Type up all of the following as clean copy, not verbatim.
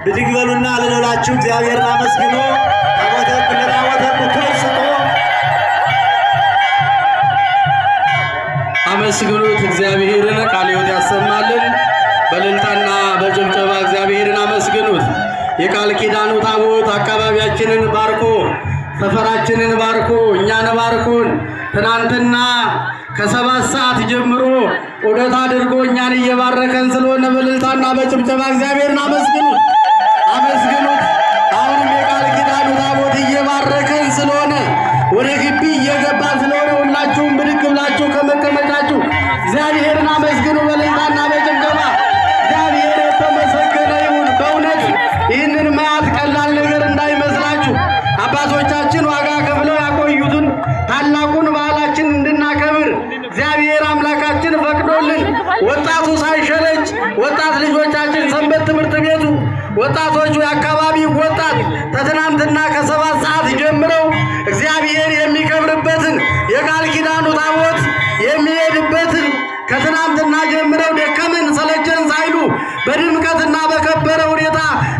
ብድግ በሉና ለሌላችሁ እግዚአብሔርን አመስግኑ። ታቦተ ክርስቶስ አመስግኑት እግዚአብሔርን ቃለ ሕይወት ያሰማልን። በእልልታና በጭብጨባ እግዚአብሔርን አመስግኑት። የቃል ኪዳኑ ታቦት አካባቢያችንን ባርኮ ሰፈራችንን ባርኮ እኛን ባርኩን። ትናንትና ከ7 ሰዓት ጀምሮ ዑደት አድርጎ እኛን እየባረከን ስለሆነ በእልልታና በጭብጨባ እግዚአብሔርን አመስግኑት አመስግኑት። አሁንም የቃል ኪዳኑ ታቦት እየባረከን ስለሆነ ወደ ግቢ እየገባ ስለሆነ ሁላችሁም ብድግ ብላችሁ ከመቀመጫችሁ እግዚአብሔርን አመስግኑ በእልልታና በጭብጨባ። እግዚአብሔር የተመሰገነ ይሁን። በእውነት ይህንን ማየት ቀላል ነገር እንዳይመስላችሁ። አባቶቻችን ዋጋ ከፍለው ያቆዩትን ታላቁን ባህላችን እንድናከብር እግዚአብሔር አምላካችን ፈቅዶልን ወጣቱ ሳይሸለች ወጣት ልጆቻችን ሰንበት ትምህርት ቤቱ ወጣቶቹ የአካባቢ ወጣት ከትናንትና ከ7 ሰዓት ጀምረው እግዚአብሔር የሚከብርበትን የቃል ኪዳኑ ታቦት የሚሄድበትን ከትናንትና ጀምረው ደከመን ሰለቸን ሳይሉ በድምቀትና በከበረ ሁኔታ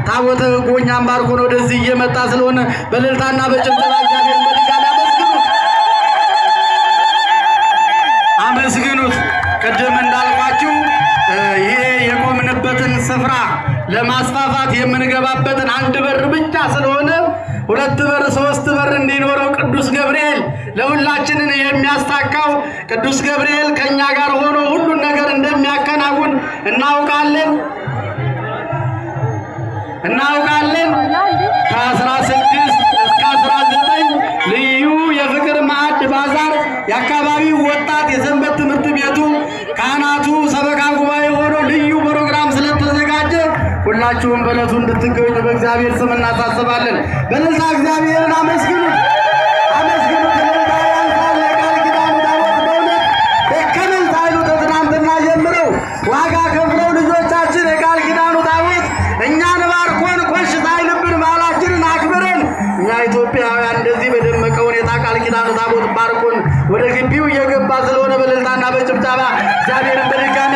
ታቦተ ጎኛም ባርኮ ነው ወደዚህ እየመጣ ስለሆነ በእልልታና በጭብጨባ እግዚአብሔር በድጋሚ አመስግኑት። ቅድም እንዳልኳችሁ ይሄ የቆምንበትን ስፍራ ለማስፋፋት የምንገባበትን 1 በር ብቻ ስለሆነ 2 በር 3 በር እንዲኖረው ቅዱስ ገብርኤል ለሁላችንን የሚያስታካው ቅዱስ ገብርኤል ከኛ ጋር ሆኖ ሁሉን ነገር እንደሚያከናውን እናውቃለን። ከ16 እስከ 19 ልዩ የፍቅር ማዕድ ባዛር የአካባቢው ወጣት የሰንበት ትምህርት ቤቱ ካህናቱ ሰበካ ጉባኤ ሆኖ ልዩ ፕሮግራም ስለተዘጋጀ ሁላችሁም በዕለቱ እንድትገኙ በእግዚአብሔር ስም እናሳስባለን። በእልልታ እግዚአብሔርን አመስግኑት አመስግኑት። እልልታ ያንሳል። የቃል ኪዳኑ ታቦት በእውነት ደከመን ሳይሉ ከትናንትና ጀምረው ዋጋ ከፍለው ልጆቻችን የቃል ኪዳኑ ታቦት እኛን ባርኮን ኮሽ ሳይልብን ባህላችንን አክብረን እኛ ኢትዮጵያውያን እንደዚህ በደመቀ ሁኔታ ቃል ኪዳኑ ታቦት ባርኮን ወደ ግቢው እየገባ ስለሆነ በእልልታና በጭብጨባ እግዚአብሔርን በድጋሚ